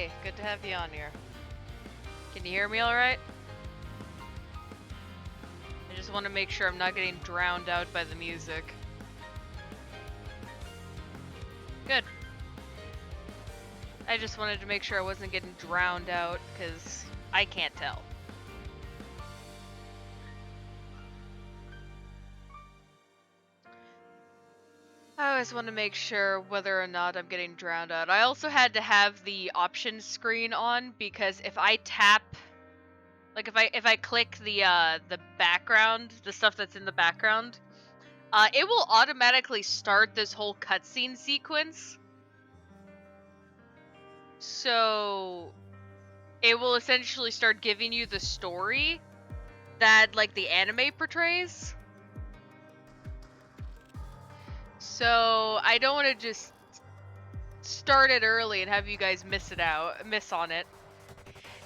Hey, good to have you on here. Can you hear me alright? I just want to make sure I'm not getting drowned out by the music. Good. I just wanted to make sure I wasn't getting drowned out, because I can't tell. I always want to make sure whether or not I'm getting drowned out. I also had to have the options screen on, because if I tap, like if I click the background, the stuff that's in the background, it will automatically start this whole cutscene sequence. So it will essentially start giving you the story that like the anime portrays. So I don't want to just start it early and have you guys miss on it.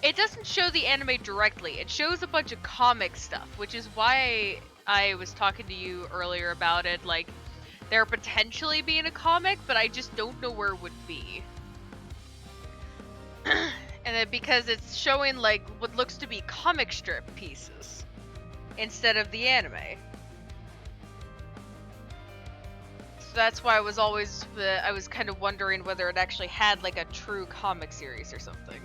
It doesn't show the anime directly. It shows a bunch of comic stuff, which is why I was talking to you earlier about it. Like, there potentially being a comic, but I just don't know where it would be. And then because it's showing like what looks to be comic strip pieces instead of the anime. So that's why I was kind of wondering whether it actually had like a true comic series or something.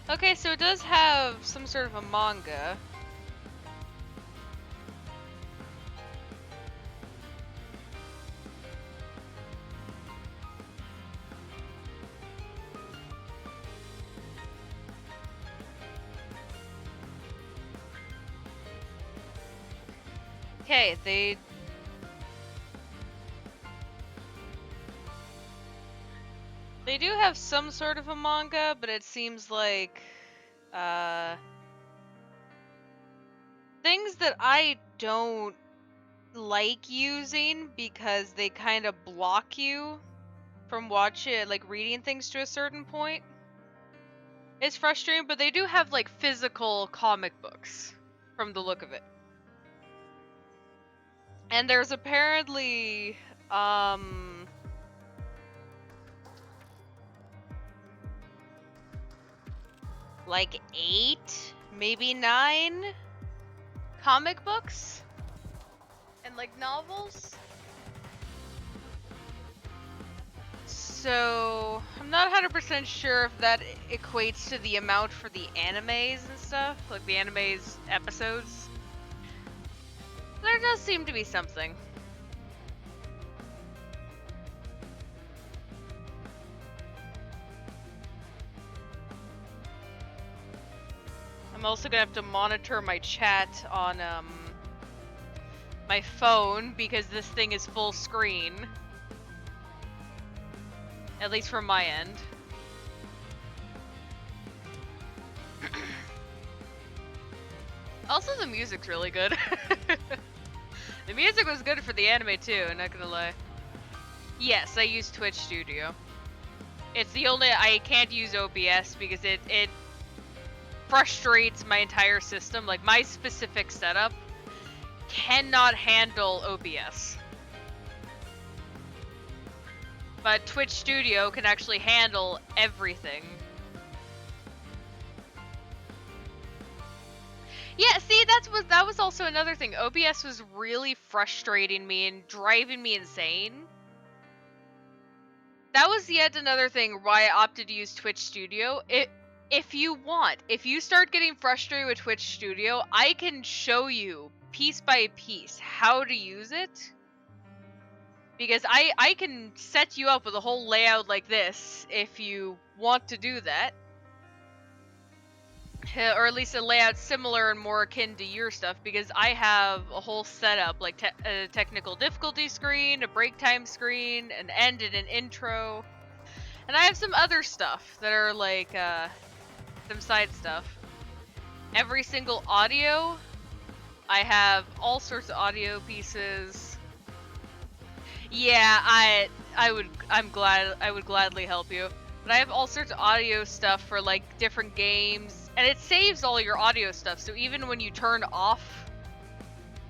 Okay, so it does have some sort of a manga. Okay, they do have some sort of a manga, but it seems like things that I don't like using because they kind of block you from reading things to a certain point. It's frustrating, but they do have like physical comic books from the look of it. And there's apparently like 8, maybe 9 comic books and like novels. So I'm not 100% sure if that equates to the amount for the animes and stuff, like the animes episodes. There does seem to be something. I'm also gonna have to monitor my chat on my phone because this thing is full screen. At least from my end. Also, the music's really good. The music was good for the anime too, not gonna lie. Yes, I use Twitch Studio. It's the only I can't use OBS because it frustrates my entire system. Like my specific setup cannot handle OBS. But Twitch Studio can actually handle everything. Yeah, see, that was also another thing. OBS was really frustrating me and driving me insane. That was yet another thing why I opted to use Twitch Studio. If you start getting frustrated with Twitch Studio, I can show you piece by piece how to use it. Because I can set you up with a whole layout like this if you want to do that. Or at least a layout similar and more akin to your stuff, because I have a whole setup, like a technical difficulty screen, a break time screen, an end and an intro. And I have some other stuff that are like, some side stuff. Every single audio, I have all sorts of audio pieces. Yeah, I would gladly help you. But I have all sorts of audio stuff for like different games, and it saves all your audio stuff. So even when you turn off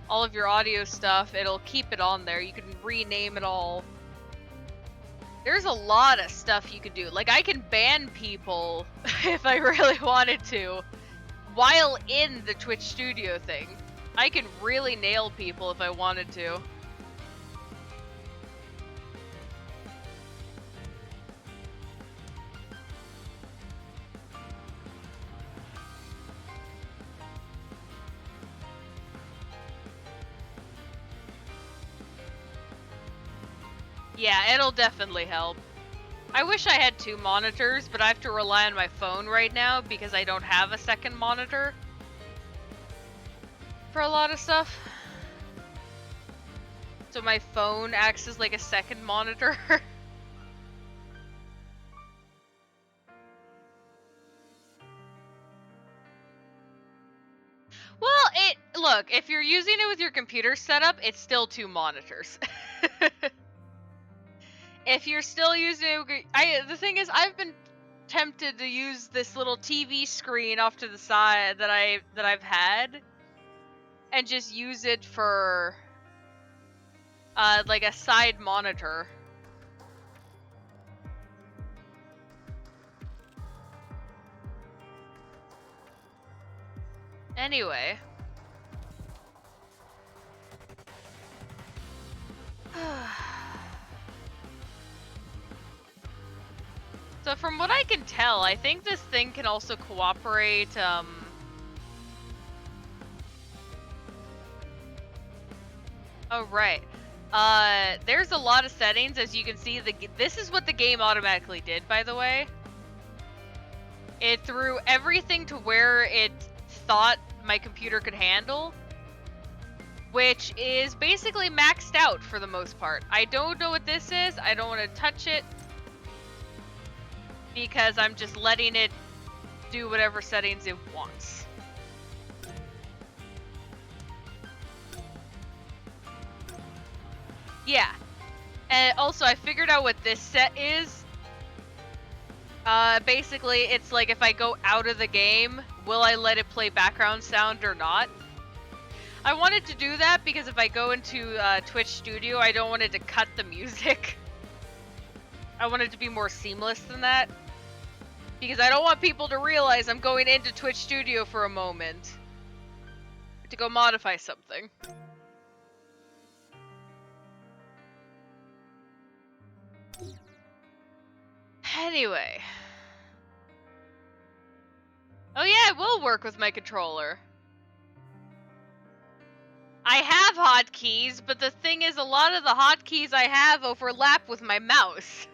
all of your audio stuff, it'll keep it on there. You can rename it all. There's a lot of stuff you could do. Like, I can ban people if I really wanted to while in the Twitch studio thing. I can really nail people if I wanted to. Yeah, it'll definitely help. I wish I had 2 monitors, but I have to rely on my phone right now because I don't have a second monitor for a lot of stuff. So my phone acts as like a second monitor. Well, look, if you're using it with your computer setup, it's still 2 monitors. If you're still using it, the thing is, I've been tempted to use this little TV screen off to the side that I've had, and just use it for like a side monitor. Anyway. So from what I can tell, I think this thing can also cooperate, Oh, right. There's a lot of settings, as you can see. This is what the game automatically did, by the way. It threw everything to where it thought my computer could handle, which is basically maxed out for the most part. I don't know what this is. I don't want to touch it because I'm just letting it do whatever settings it wants. Yeah. And also, I figured out what this set is. Basically, it's like if I go out of the game, will I let it play background sound or not? I wanted to do that because if I go into Twitch Studio, I don't want it to cut the music. I want it to be more seamless than that. Because I don't want people to realize I'm going into Twitch Studio for a moment to go modify something. Anyway. Oh yeah, it will work with my controller. I have hotkeys, but the thing is, a lot of the hotkeys I have overlap with my mouse.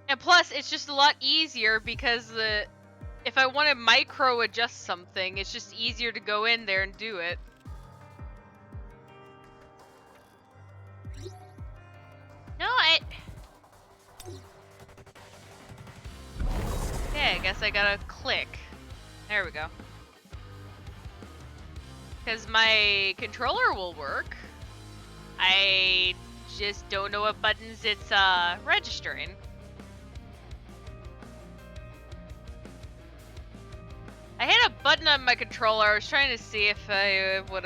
And plus, it's just a lot easier because if I want to micro adjust something, it's just easier to go in there and do it. No, yeah, I guess I gotta click. There we go. Because my controller will work. I just don't know what buttons it's registering. I hit a button on my controller. I was trying to see if I would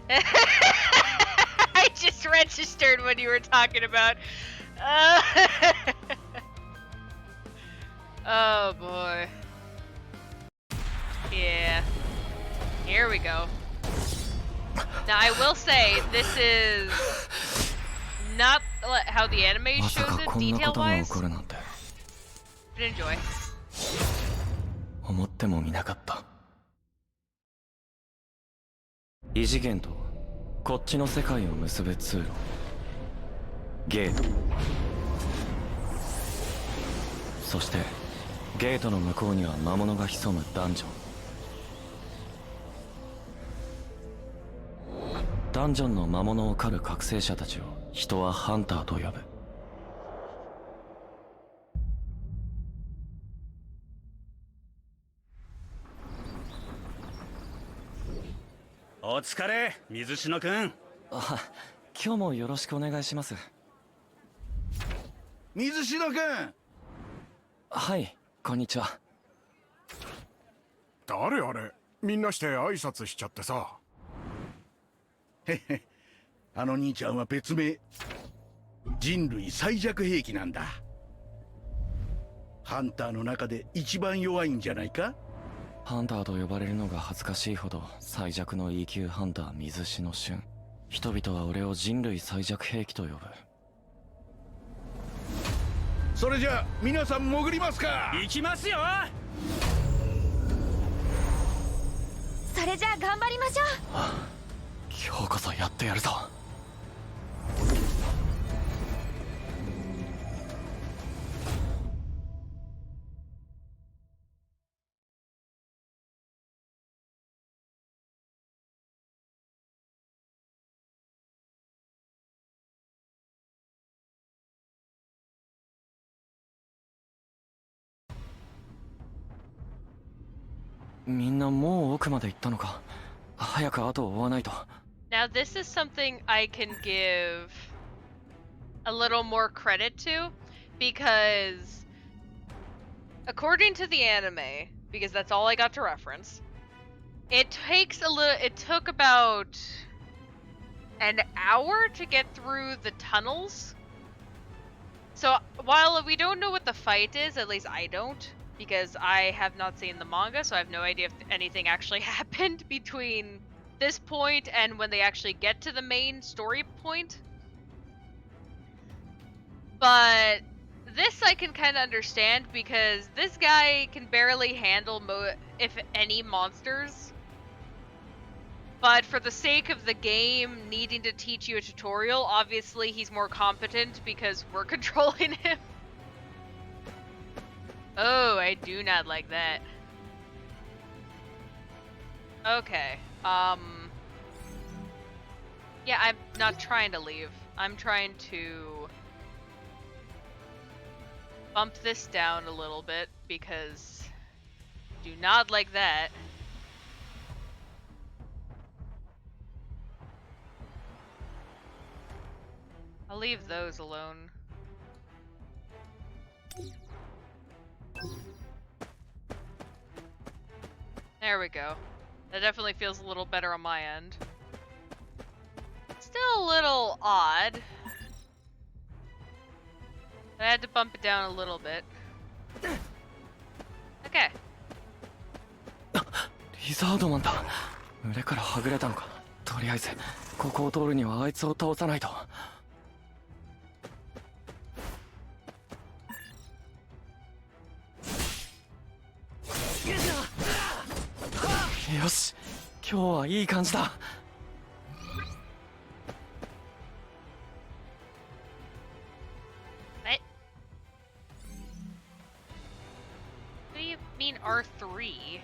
I just registered when you were talking about. Oh boy. Yeah. Here we go. Now I will say this is not how the anime shows it detail-wise. But enjoy. 思ってもみなかった。異次元とこっちの世界を結ぶ通路、ゲート。そしてゲートの向こうには魔物が潜むダンジョン。ダンジョンの魔物を狩る覚醒者たちを人はハンターと呼ぶ。お疲れ、水篠くん。あ、今日もよろしくお願いします。水篠君。はい、こんにちは。誰あれ、みんなして挨拶しちゃってさ。へへ、あの兄ちゃんは別名人類最弱兵器なんだ。ハンターの中で一番弱いんじゃないか。ハンターと呼ばれるのが恥ずかしいほど最弱の E 級ハンター水篠俊。人々は俺を人類最弱兵器と呼ぶ。それじゃあ皆さん潜りますか。行きますよ。それじゃあ頑張りましょう。今日こそやってやるぞ。みんなもう奥まで行ったのか。早く後を追わないと。Now this is something I can give a little more credit to, because according to the anime, because that's all I got to reference, it took about an hour to get through the tunnels. So while we don't know what the fight is, at least I don't, because I have not seen the manga, so I have no idea if anything actually happened between this point and when they actually get to the main story point. But this I can kind of understand, because this guy can barely handle if any monsters. But for the sake of the game needing to teach you a tutorial, obviously he's more competent because we're controlling him. Oh, I do not like that. Okay, yeah, I'm not trying to leave. I'm trying to bump this down a little bit, because I do not like that. I'll leave those alone. There we go. That definitely feels a little better on my end. Still a little odd. I had to bump it down a little bit. Okay. リザードマンだ。群れからはぐれたのか。とりあえずここを通るにはあいつを倒さないと。よし、今日はいい感じだ。What? What do you mean R3?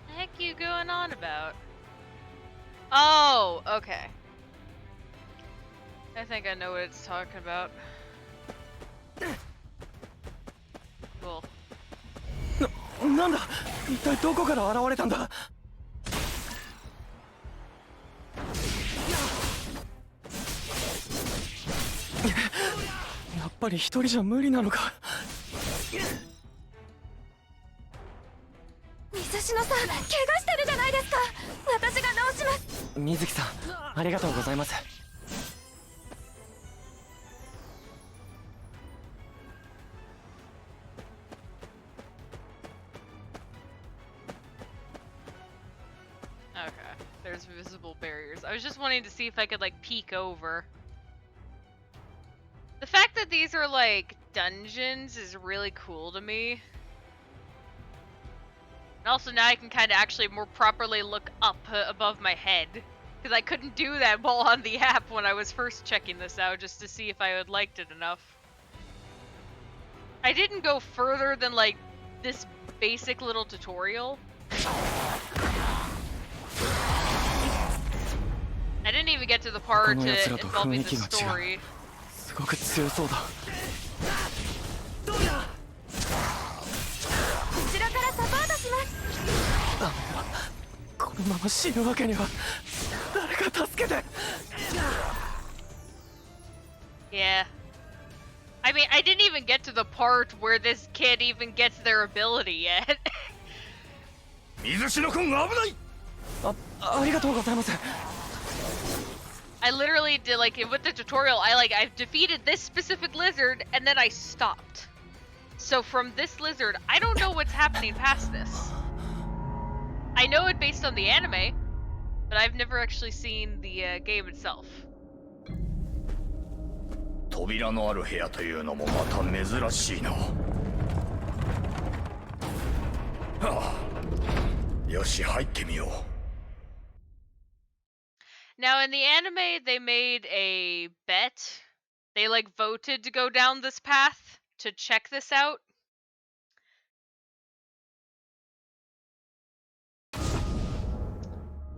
The heck are you going on about? Oh, okay. I think I know what it's talking about. Cool. なんだ、一体どこから現れたんだ。やっぱり一人じゃ無理なのか。水篠さん、怪我してるじゃないですか。私が直します。水木さん、ありがとうございます。Okay, there's visible barriers. I was just wanting to see if I could like peek over. The fact that these are like dungeons is really cool to me. And also now I can kind of actually more properly look up above my head. Because I couldn't do that while on the app when I was first checking this out, just to see if I had liked it enough. I didn't go further than like this basic little tutorial. I didn't even get to the part involving the story. すごく強そうだ。後ろからサポートします。このまま死ぬわけには。誰か助けて。Yeah. I mean, I didn't even get to the part where this kid even gets their ability yet. 水篠君危ない。ありがとうございます。 I literally did, like, with the tutorial, I've defeated this specific lizard, and then I stopped. So from this lizard, I don't know what's happening past this. I know it based on the anime, but I've never actually seen the game itself. 扉のある部屋というのもまた珍しいな。はあ、よし入ってみよう。 Now in the anime, they made a bet. They like voted to go down this path to check this out.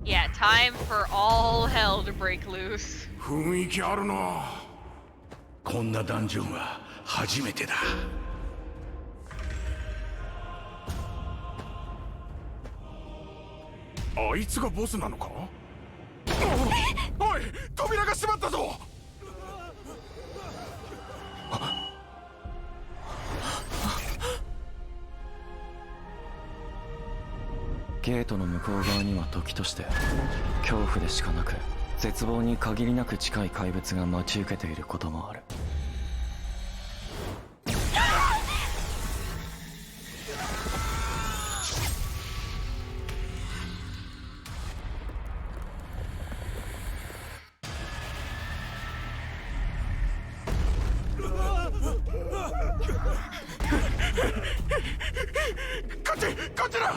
Yeah, time for all hell to break loose. 雰囲気あるな。こんなダンジョンは初めてだ。あいつがボスなのか？おい、扉が閉まったぞ。ゲートの向こう側には時として恐怖でしかなく絶望に限りなく近い怪物が待ち受けていることもある。こっちだ。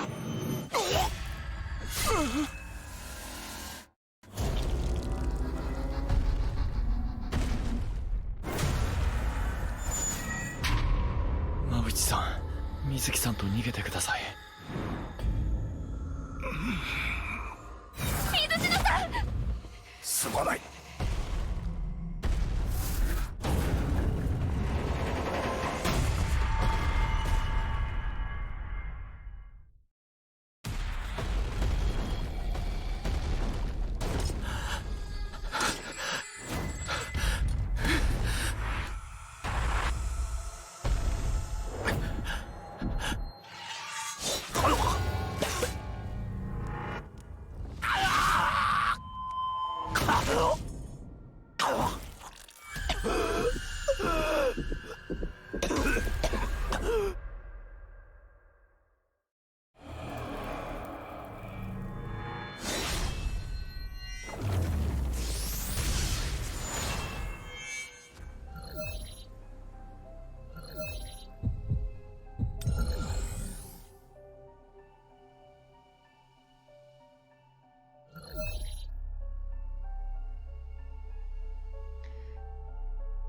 馬淵さん、水木さんと逃げてください。水篠さん。すまない。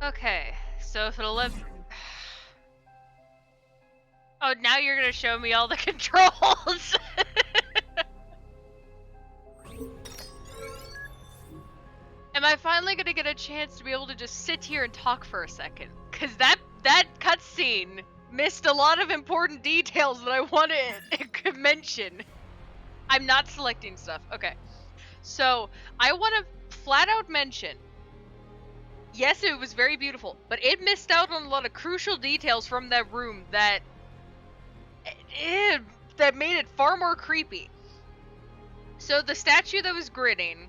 Okay, so if it'll let... Oh, now you're gonna show me all the controls! Am I finally gonna get a chance to be able to just sit here and talk for a second? Cause that cutscene missed a lot of important details that I want to mention. I'm not selecting stuff. Okay. So, I want to flat out mention, yes, it was very beautiful, but it missed out on a lot of crucial details from that room that made it far more creepy. So the statue that was grinning,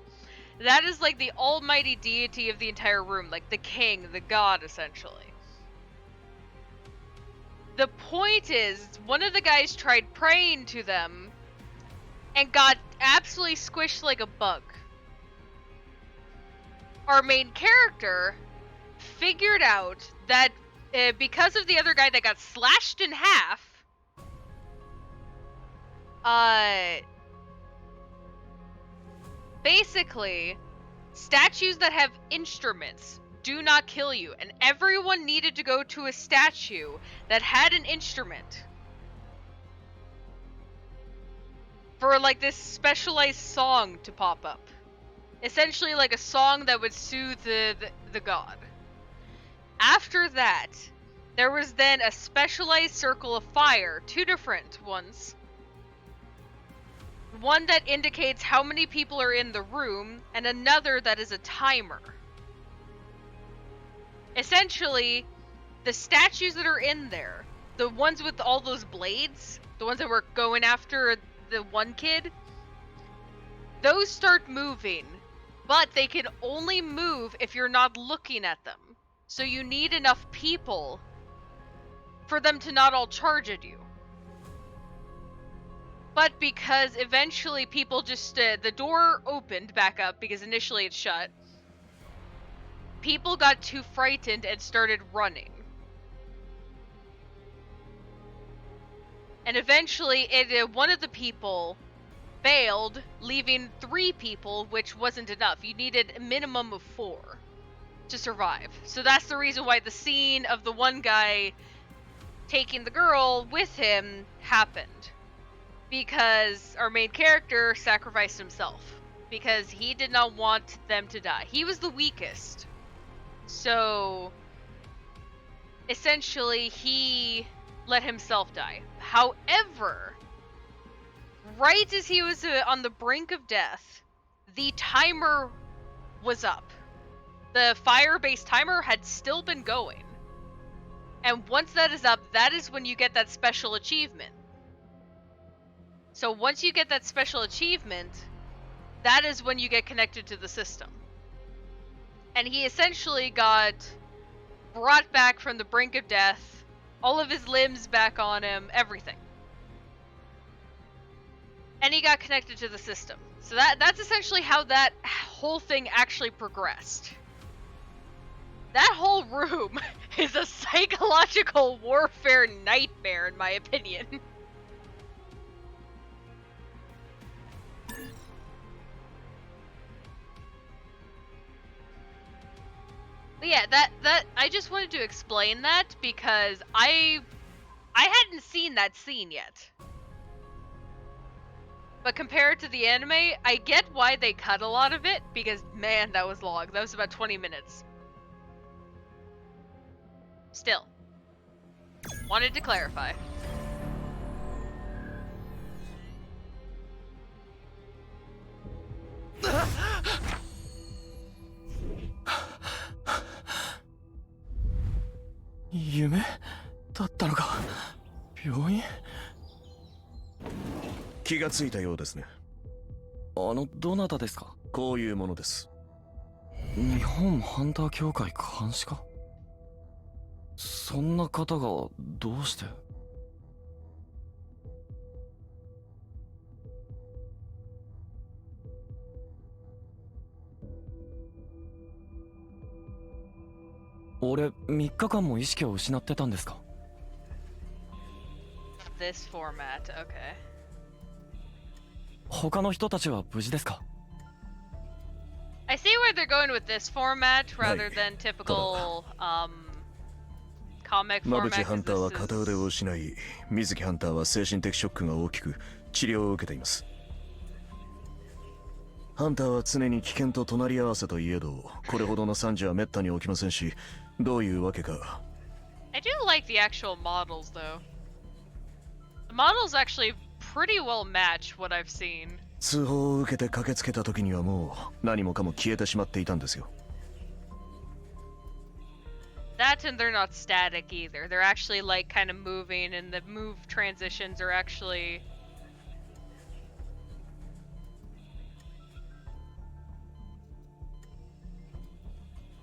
that is like the almighty deity of the entire room, like the king, the god, essentially. The point is, one of the guys tried praying to them and got absolutely squished like a bug. Our main character figured out that because of the other guy that got slashed in half, basically, statues that have instruments do not kill you, and everyone needed to go to a statue that had an instrument for like this specialized song to pop up. Essentially like a song that would soothe the god. After that, there was then a specialized circle of fire, two different ones, one that indicates how many people are in the room, and another that is a timer. Essentially, the statues that are in there, the ones with all those blades, the ones that were going after the one kid, those start moving, but they can only move if you're not looking at them. So you need enough people for them to not all charge at you. But because eventually people just, the door opened back up because initially it's shut, people got too frightened and started running. And eventually one of the people failed, leaving 3 people, which wasn't enough. You needed a minimum of 4 to survive. So that's the reason why the scene of the one guy taking the girl with him happened. Because our main character sacrificed himself. Because he did not want them to die. He was the weakest. So essentially he let himself die. However, right as he was on the brink of death, the timer was up. The fire-based timer had still been going. And once that is up, that is when you get that special achievement. So once you get that special achievement, that is when you get connected to the system. And he essentially got brought back from the brink of death, all of his limbs back on him, everything. And he got connected to the system. So that's essentially how that whole thing actually progressed. That whole room is a psychological warfare nightmare, in my opinion. But yeah, that I just wanted to explain that because I hadn't seen that scene yet. But compared to the anime, I get why they cut a lot of it, because man, that was long. That was about 20 minutes. Still. Wanted to clarify.夢だったのか。病院。気がついたようですね。どなたですか。こういうものです。日本ハンター協会監視か。そんな方がどうして。俺3日間も意識を失ってたんですか。This format, okay. 他の人たちは無事ですか。I see where they're going with this format rather than typical comic 馬 format. 淵ハンターは片腕を失い、水木ハンターは精神的ショックが大きく治療を受けています。ハンターは常に危険と隣り合わせといえど、これほどの惨事は滅多に起きませんし、どういうわけか。I do like the actual models though. The models actually pretty well match what I've seen. 通報を受けて駆けつけた時にはもう何もかも消えてしまっていたんですよ。That and they're not static either. They're actually like kind of moving, and the move transitions are actually.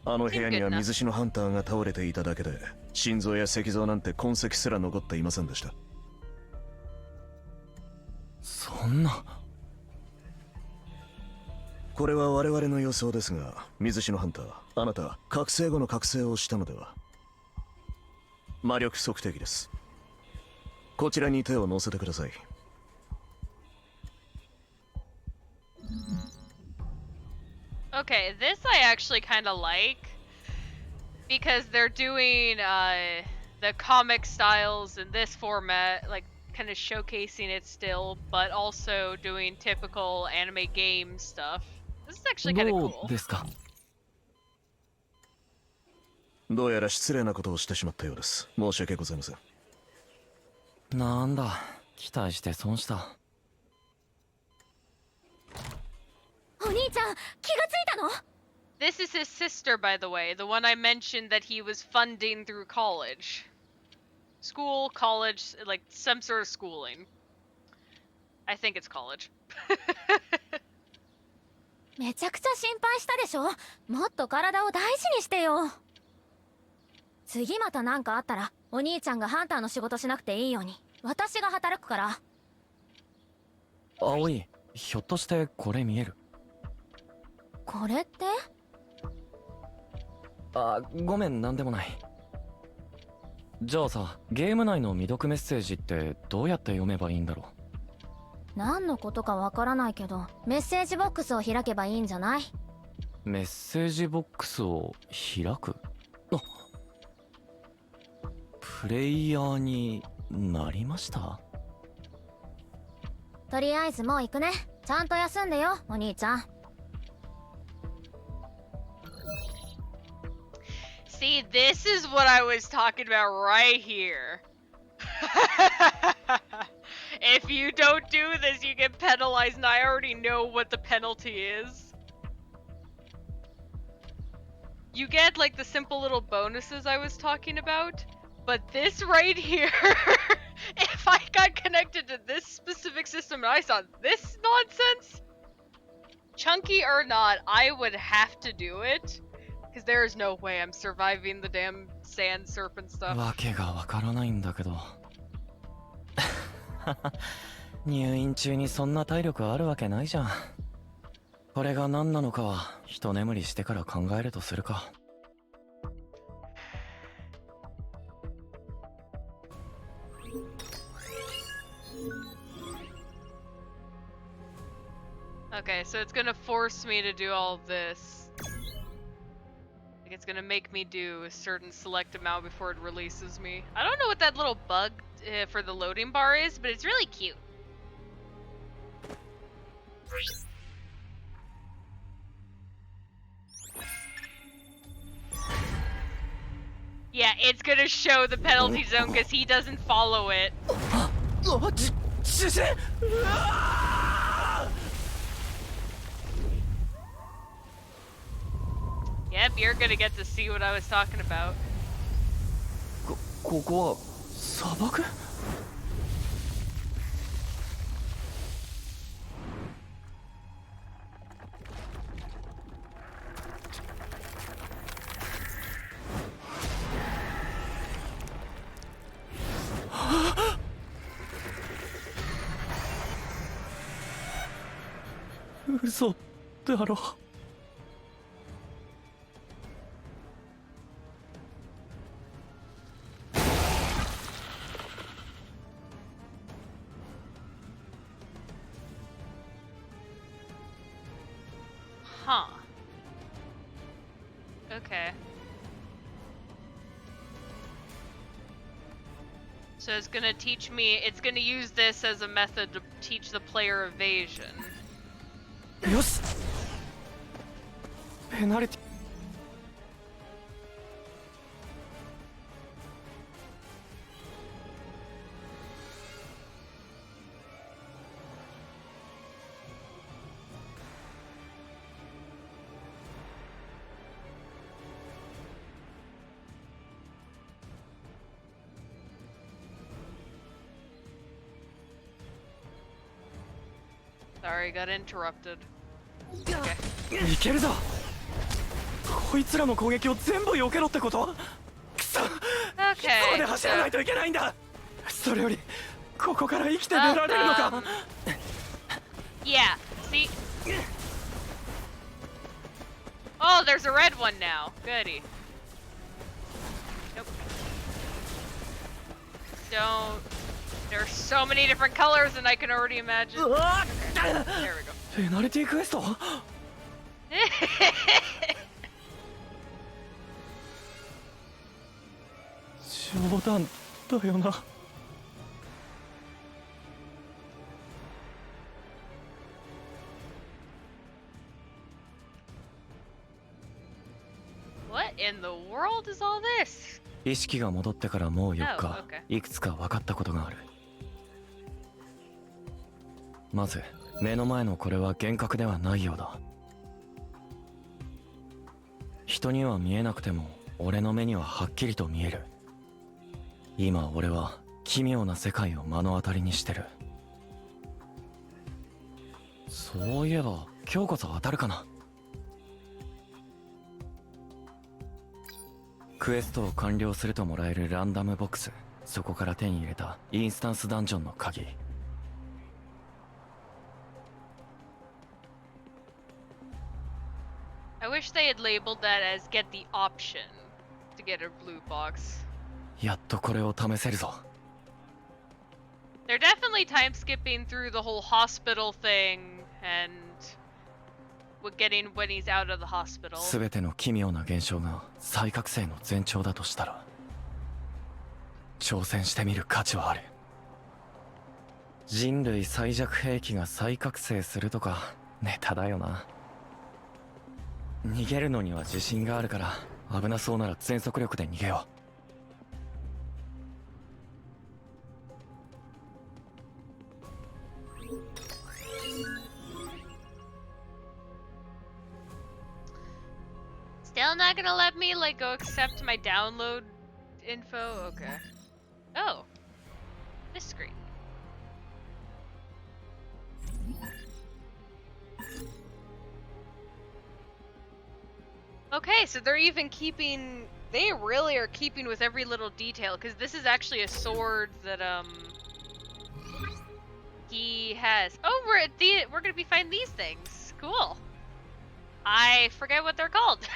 あの部屋には水死のハンターが倒れていただけで、心臓や石像なんて痕跡すら残っていませんでした。そんな。これは我々の予想ですが、水死のハンター、あなた覚醒後の覚醒をしたのでは。魔力測定器です。こちらに手を乗せてください。Okay, this I actually kind of like because they're doing the comic styles in this format, like kind of showcasing it still, but also doing typical anime game stuff. This is actually kind of ど cool. うですか。どうやら失礼なことをしてしまったようです。申し訳ございません。なんだ、期待して損した。ちゃん気がついたの？ This is his sister, by the way, the one I mentioned that he was funding through college. School, college, like some sort of schooling. I think it's college. めちゃくちゃ心配したでしょ。もっと体を大事にしてよ。次また何かあったらお兄ちゃんがハンターの仕事しなくていいように私が働くから。葵、ひょっとしてこれ見える？これって？あ、ごめん、なんでもない。じゃあさ、ゲーム内の未読メッセージってどうやって読めばいいんだろう？何のことかわからないけどメッセージボックスを開けばいいんじゃない？メッセージボックスを開く？あ、プレイヤーになりました？とりあえずもう行くね。ちゃんと休んでよ、お兄ちゃん。See, this is what I was talking about right here. If you don't do this, you get penalized, and I already know what the penalty is. You get, like, the simple little bonuses I was talking about, but this right here, if I got connected to this specific system and I saw this nonsense, chunky or not, I would have to do it. Because there is no way I'm surviving the damn sand serpent stuff. わけがわからないんだけど。入院中にそんな体力あるわけないじゃん。これが何なのかは一眠りしてから考えるとするか。Okay, so it's gonna force me to do all of this. Like it's gonna make me do a certain select amount before it releases me. I don't know what that little bug for the loading bar is, but it's really cute. Yeah, it's gonna show the penalty zone because he doesn't follow it. Yep, you're gonna get to see what I was talking about. ここは砂漠？嘘だろ。Huh. Okay. So it's gonna teach me, it's gonna use this as a method to teach the player evasion. よし。ペナルティ。Sorry, got interrupted. Okay. いけるぞ。こいつらの攻撃を全部避けろってこと？くそ。いつまで走らないといけないんだ。それよりここから生きて出られるのか。Yeah. See. Oh, there's a red one now. Goody. Nope. Don't. There's so many different colors, and I can already imagine. Okay, there we go. ペナルティクエスト？冗談だよな。What in the world is all this? 意識が戻ってからもう4日、 Oh, okay. いくつか分かったことがある。まず目の前のこれは幻覚ではないようだ。人には見えなくても俺の目にははっきりと見える。今俺は奇妙な世界を目の当たりにしてる。そういえば今日こそ当たるかな。クエストを完了するともらえるランダムボックス、そこから手に入れたインスタンスダンジョンの鍵。I wish they had labeled that as get the option to get a blue box. やっとこれを試せるぞ。They're definitely time skipping through the whole hospital thing and getting when he's out of the hospital. すべての奇妙な現象が再覚醒の前兆だとしたら、挑戦してみる価値はある。人類最弱兵器が再覚醒するとかネタだよな。逃げるのには自信があるから、危なそうなら全速力で逃げよう。Still not gonna let me like go accept my download info? Okay. Oh. This screen. Okay, so they're even keeping... They really are keeping with every little detail, because this is actually a sword that, he has. Oh, we're gonna be finding these things. Cool. I forget what they're called.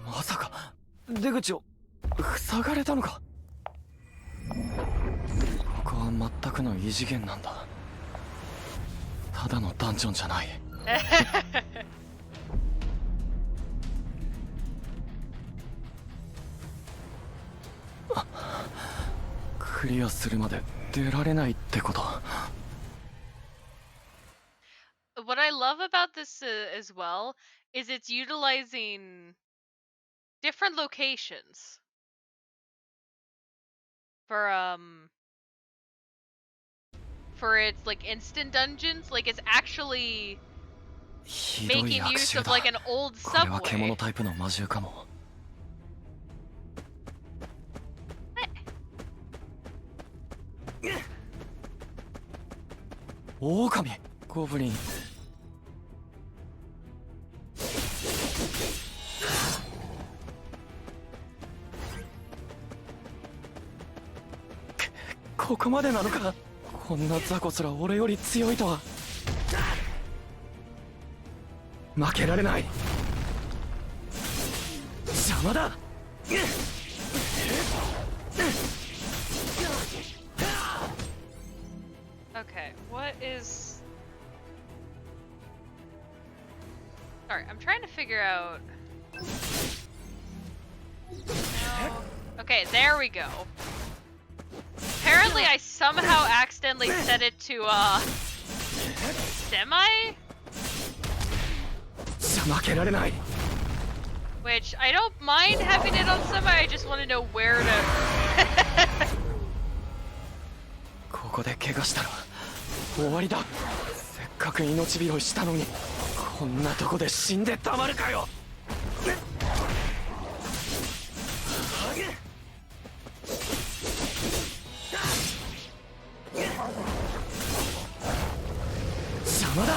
まさか出口を塞がれたのか。ここは全くの異次元なんだ。ただのダンジョンじゃない。クリアするまで出られないってこと。What I love about this as well is it's utilizing different locations for its like instant dungeons. Like it's actually making use of like an old subway. これは獣タイプの魔獣かも。狼、ゴブリン。ここまでなのか。こんな雑魚すら俺より強いとは。負けられない。邪魔だ。Okay, what is... Sorry, I'm trying to figure out... No. Okay, there we go. Apparently I somehow accidentally set it to, semi? 負けられない。 Which, I don't mind having it on semi, I just want to know where to... ここで怪我したら終わりだ。せっかく命拾いしたのに、こんなとこで死んでたまるかよ。邪魔だ。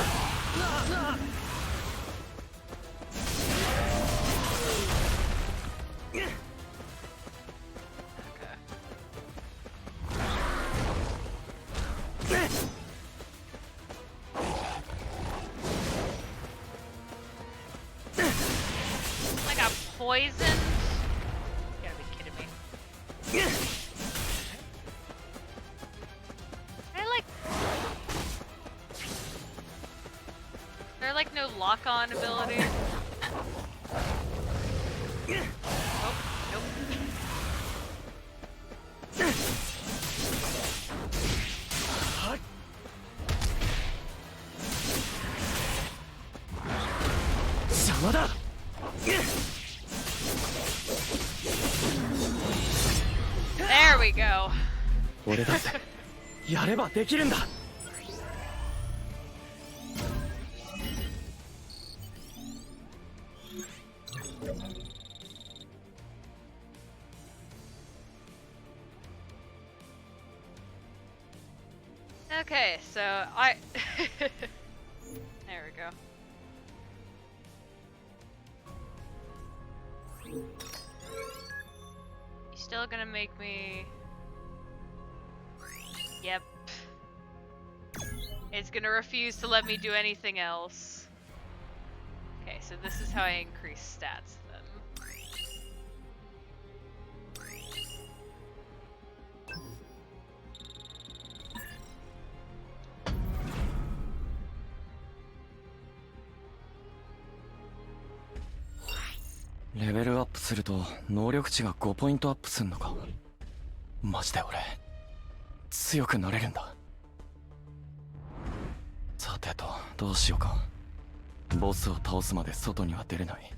Like a poisoned? You gotta be kidding me. There like no lock-on ability? Oh, nope. There we go. 俺だってやればできるんだ。Okay, so there we go. You still gonna make me... Yep. It's gonna refuse to let me do anything else. Okay, so this is how I increase stats then.レベルアップすると能力値が5ポイントアップすんのか。マジで俺強くなれるんだ。さてとどうしようか。ボスを倒すまで外には出れない。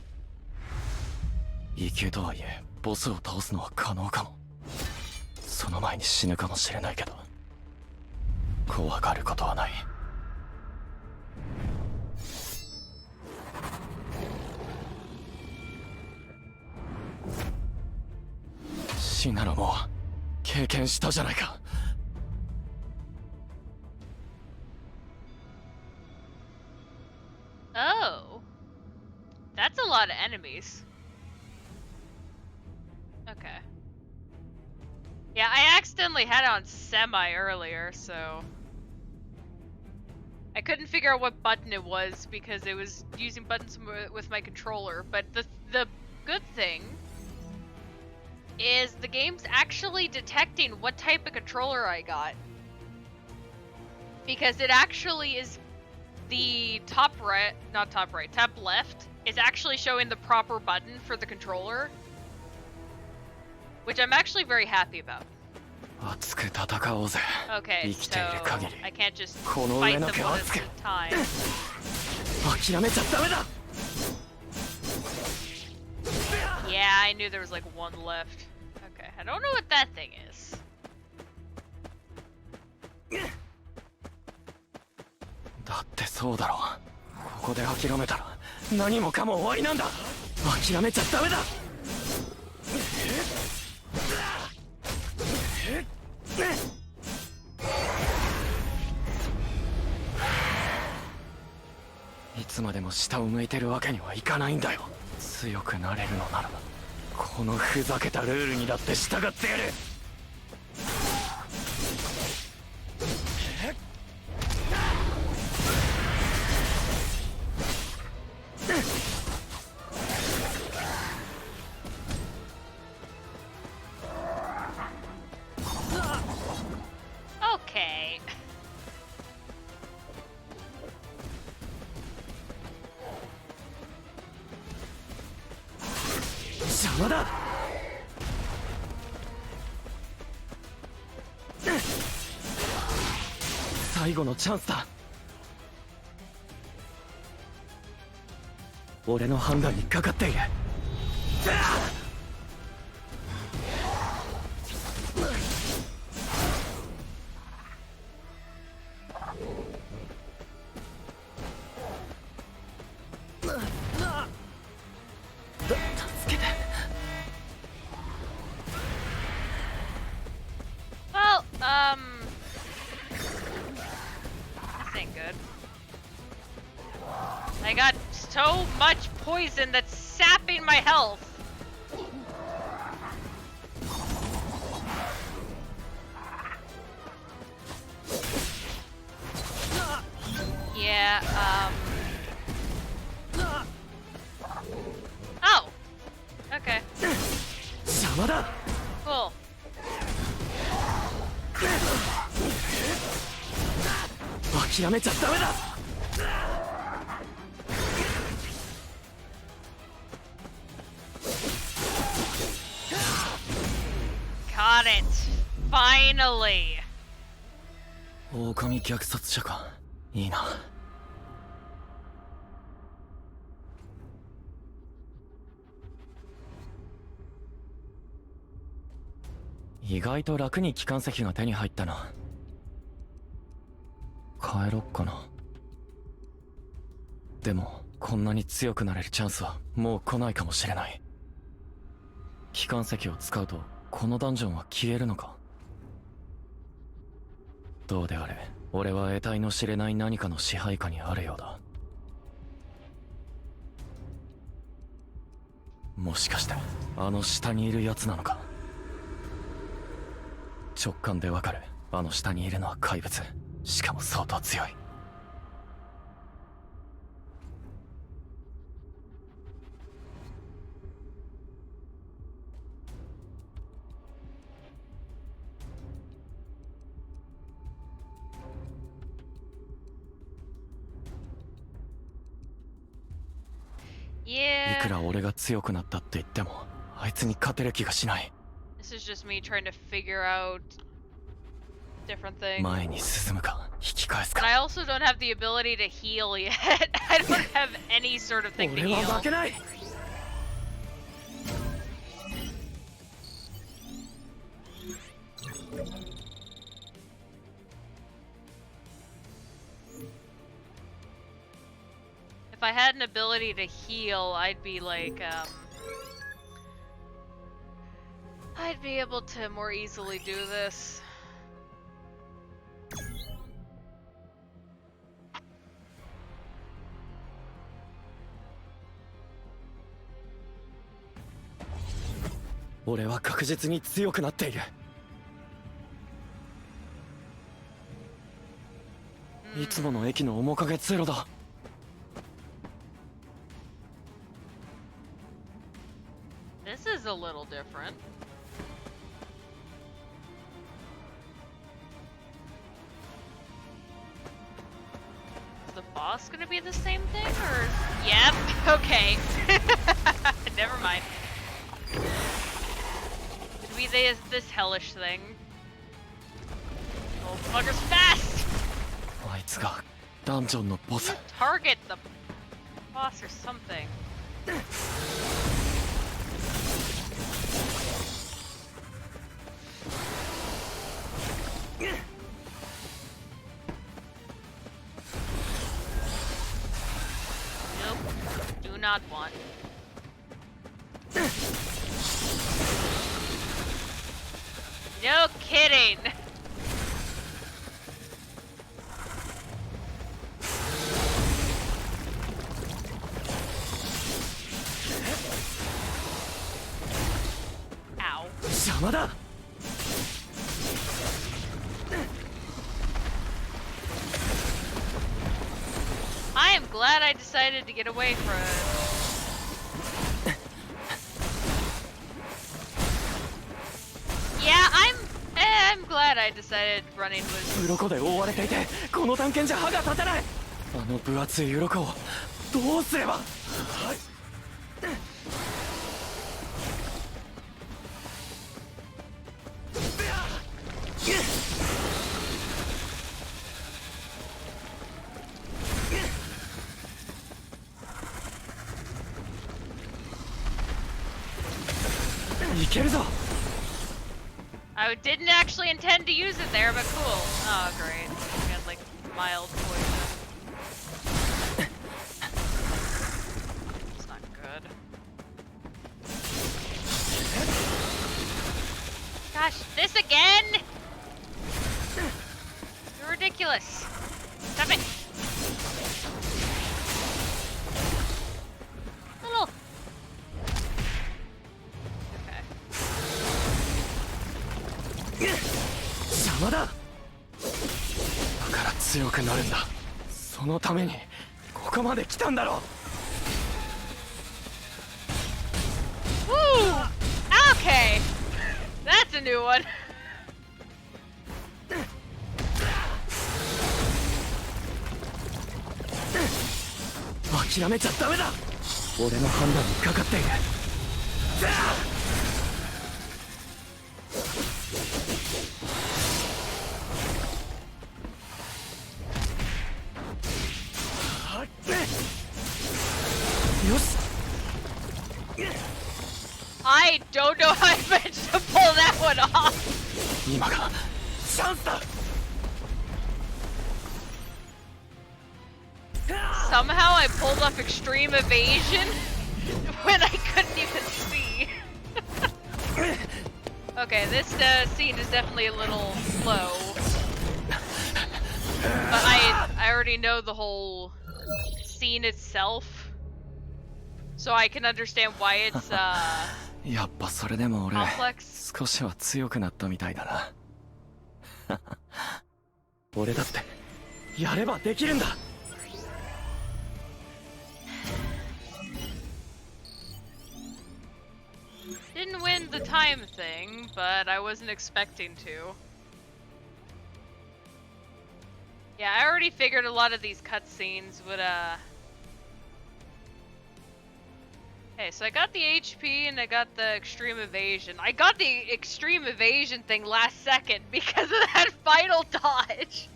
異級とはいえボスを倒すのは可能かも。その前に死ぬかもしれないけど怖がることはない。死ならもう経験したじゃないか。Oh, that's a lot of enemies. Okay. Yeah, I accidentally had on semi earlier, so I couldn't figure out what button it was because it was using buttons with my controller. But the good thing is the game's actually detecting what type of controller I got, because it actually is the top right, not top right, top left is actually showing the proper button for the controller, which I'm actually very happy about. 熱く戦おうぜ。 Okay, 生きている so 限り I can't just この fight 上 them な one く at 熱く a time. 諦めちゃダメだ。 Yeah, I knew there was like one left. Okay, I don't know what that thing is. だってそうだろ。ここで諦めたら何もかも終わりなんだ。諦めちゃダメだ。いつまでも下を向いてるわけにはいかないんだよ。強くなれるのならこのふざけたルールにだって従ってやる。Okay. 邪魔だ。最後のチャンスだ。俺の判断にかかっている。助けて。 Well, this ain't good. I got so much poison that's sapping my health. Yeah, Oh! Okay, 邪魔だ。 cool. Oh, 諦めちゃダメだ。 Got it! Finally! 狼虐殺者か。いいな。意外と楽に機関石が手に入ったな。帰ろっかな。でもこんなに強くなれるチャンスはもう来ないかもしれない。機関石を使うとこのダンジョンは消えるのか。どうであれ俺は得体の知れない何かの支配下にあるようだ。もしかしてあの下にいるやつなのか。直感でわかる。あの下にいるのは怪物、しかも相当強い。い Yeah. くら俺が強くなったって言ってもあいつに勝てる気がしない。 This is just me trying to figure out different things. 前に進むか引き返す And か。 I also don't have the ability to heal yet. I don't have any sort of thing to 俺は heal. 負けない。 If I had an ability to heal, I'd be like, I'd be able to more easily do this. Mm. 俺は確実に強くなっている。いつもの駅の面影通路だ。 This is a little different. Is the boss gonna be the same thing, or? Yep. Okay. Never mind. Could be this hellish thing. Oh, bugger's fast. あいつがダンジョンのボス。 Target the boss or something. Nope. Do not want. No kidding. Ow. 邪魔だ。 I am glad I decided to get away from it. Yeah, I'm glad I decided running was. 鱗で覆われていてこの探検じゃ歯が立たない。あの分厚い鱗をどうすれば。いけるぞ。 I didn't actually intend to use it there, but cool. Oh, great. I got like mild poison. It's not good. Gosh, this again? You're ridiculous. Stop it. Little. Okay. 邪魔だ。だから強くなるんだ。そのためにここまで来たんだろう。 Woo! Okay. That's a new one. 諦めちゃダメだ。俺の判断にかかっている。よし。 I don't know how I managed to pull that one off. 今がチャンスだ。 Somehow I pulled off extreme evasion when I couldn't even see. Okay, this scene is definitely a little slow. But I already know the whole scene itself. So I can understand why it's やっぱそれでも俺 complex. 少しは強くなったみたいだな。俺だってやればできるんだ。 Didn't win the time thing, but I wasn't expecting to. Yeah, I already figured a lot of these cutscenes would, Okay, so I got the HP and I got the extreme evasion. I got the extreme evasion thing last second because of that final dodge.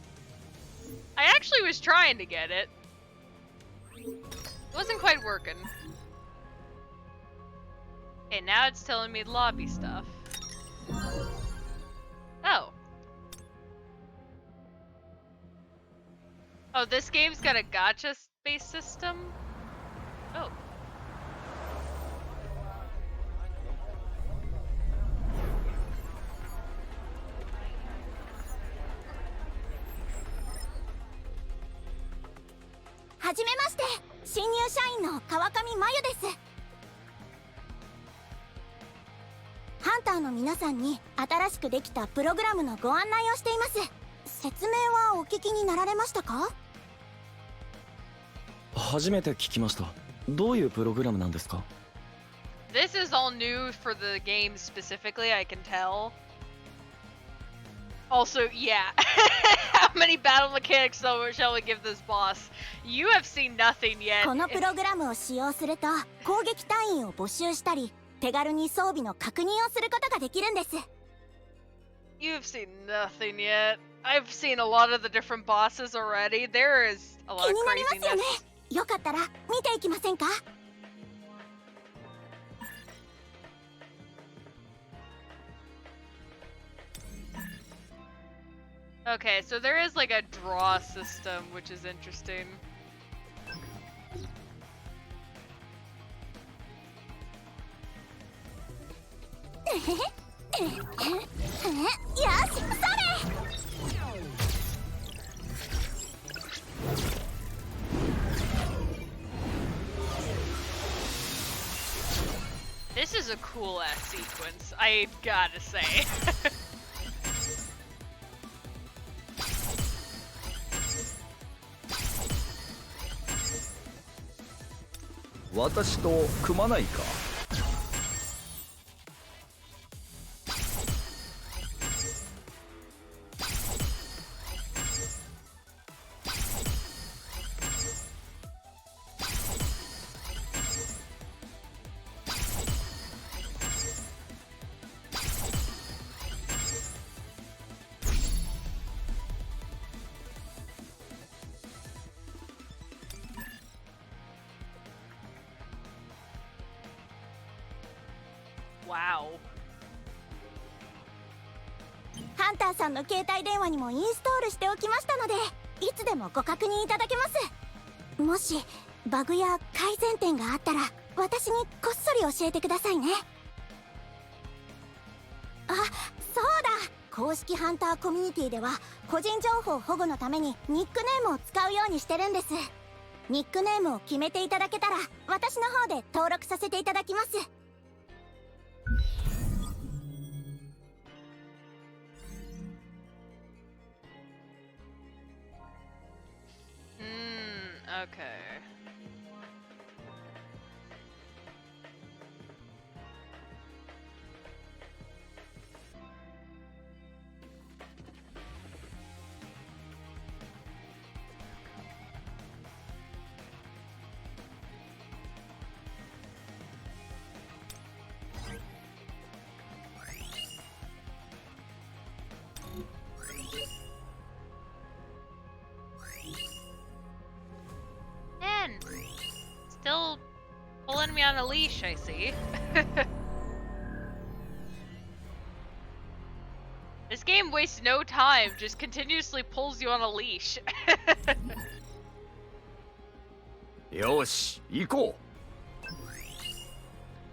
I actually was trying to get it. Wasn't quite working. Okay, now it's telling me lobby stuff. Oh. Oh, this game's got a gacha-based system? Oh. Hajimemashite, 新入社員の川上真由です。ハンターの皆さんに新しくできたプログラムのご案内をしています。説明はお聞きになられましたか？初めて聞きました。どういうプログラムなんですか？ This is all new for the game specifically, I can tell. Also, yeah. How many battle mechanics shall we give this boss? You have seen nothing yet. このプログラムを使用すると攻撃隊員を募集したり手軽に装備の確認をすることができるんです。 You've seen nothing yet. I've seen a lot of the different bosses already. There is a lot 気 of になりますよね。 craziness. よかったら見ていきませんか？ Okay, so there is like a draw system, which is interesting. This is a cool ass sequence, I gotta say. 私と組まないか。Wow. ハンターさんの携帯電話にもインストールしておきましたので、いつでもご確認いただけます。もしバグや改善点があったら私にこっそり教えてくださいね。あ、そうだ、公式ハンターコミュニティでは個人情報保護のためにニックネームを使うようにしてるんです。ニックネームを決めていただけたら私の方で登録させていただきます。Okay. Still pulling me on a leash, I see. This game wastes no time, just continuously pulls you on a leash. よし行こ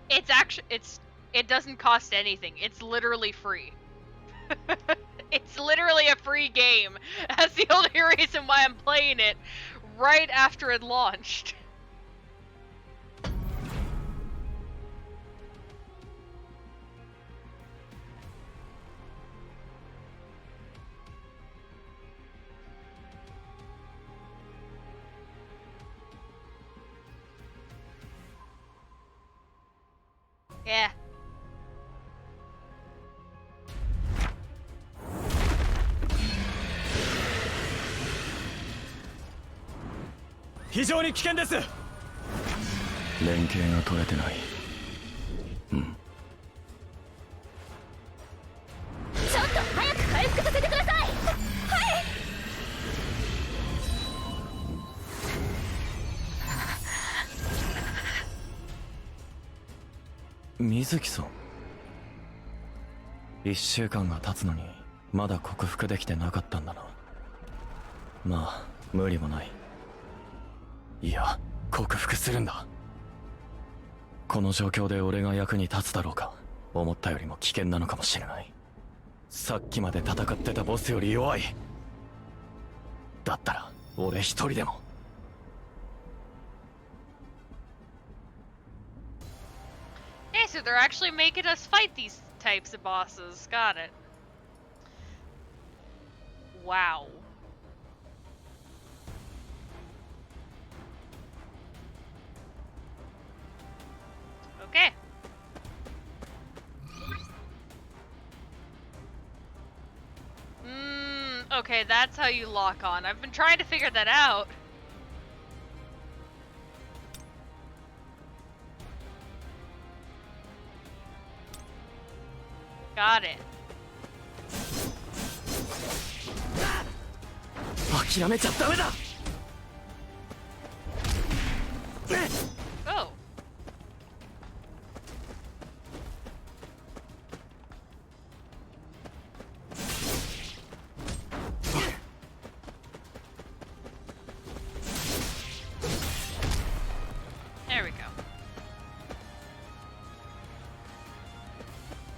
it doesn't cost anything. It's literally free. It's literally a free game. That's the only reason why I'm playing it right after it launched. Yeah. 非常に危険です。連携が取れてない。うん。ちょっと早く回復させてください。はい。水木さん。1週間が経つのにまだ克服できてなかったんだな。まあ無理もない。いや克服するんだ。この状況で俺が役に立つだろうか。思ったよりも危険なのかもしれない。さっきまで戦ってたボスより弱い。だったら俺一人でも。Hey, so they're actually making us fight these types of bosses. Got it. Wow. Okay. Okay, that's how you lock on. I've been trying to figure that out. Got it. 諦めちゃダメだ。Oh. There we go.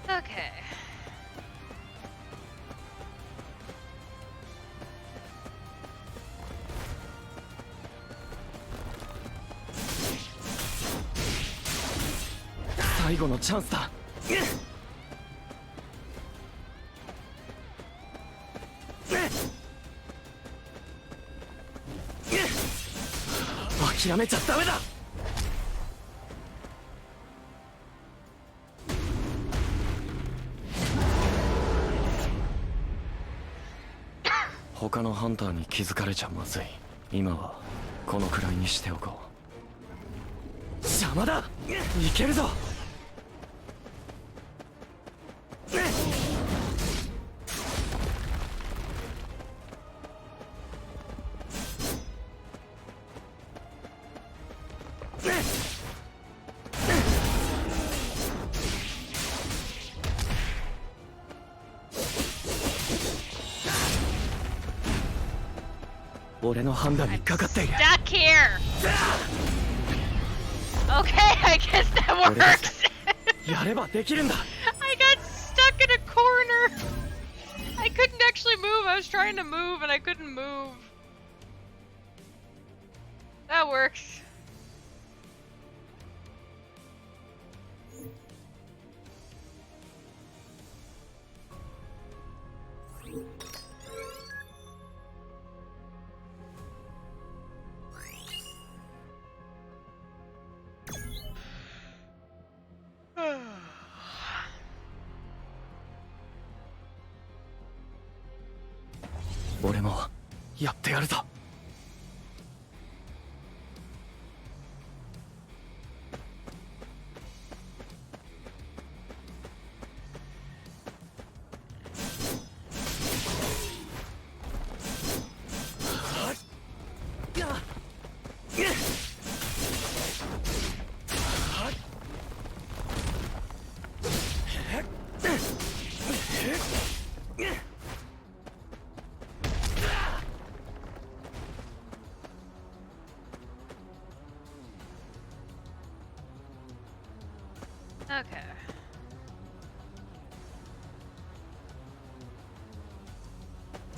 Okay. 最後のチャンスだ。諦めちゃダメだ。他のハンターに気づかれちゃまずい。今はこのくらいにしておこう。邪魔だ。いけるぞ。俺の判断にかかっている。Stuck here. Okay, I guess that works. やればできるんだ。I got stuck in a corner. I couldn't actually move. I was trying to move and I couldn't move. That works. 俺もやってやるぞ。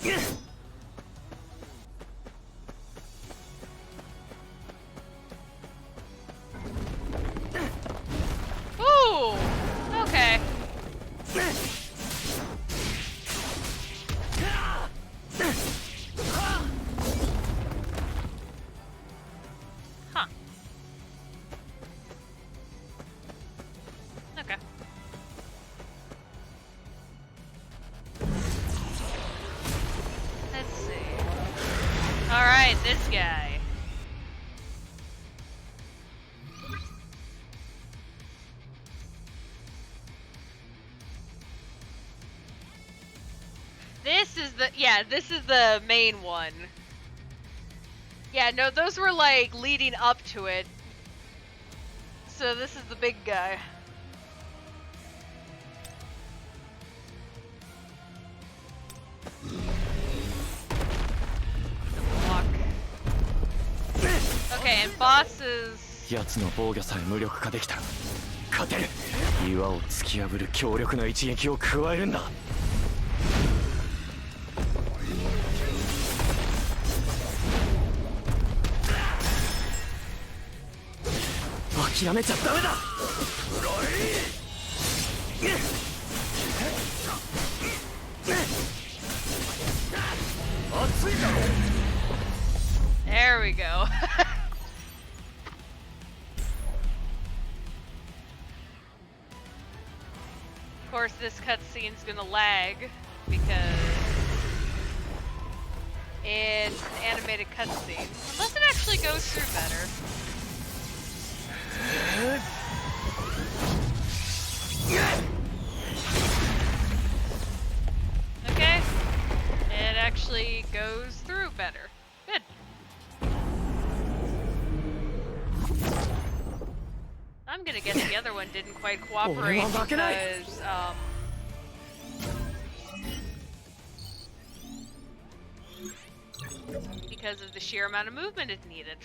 Ooh! Okay. Huh. Okay. Let's see. Alright, this guy. This is the main one. Yeah, no, those were like leading up to it. So this is the big guy. Walk. Okay, and bosses. 奴の防御さえ無力化できたら勝てる。岩を突き破る強力な一撃を加えるんだ。諦めちゃダメだ。熱いだろ。 There we go. Of course, this cutscene's gonna lag because it's an animated cutscene. Unless it actually goes through better. Okay. It actually goes through better. Good. I'm gonna guess the other one didn't quite cooperate because of the sheer amount of movement it needed.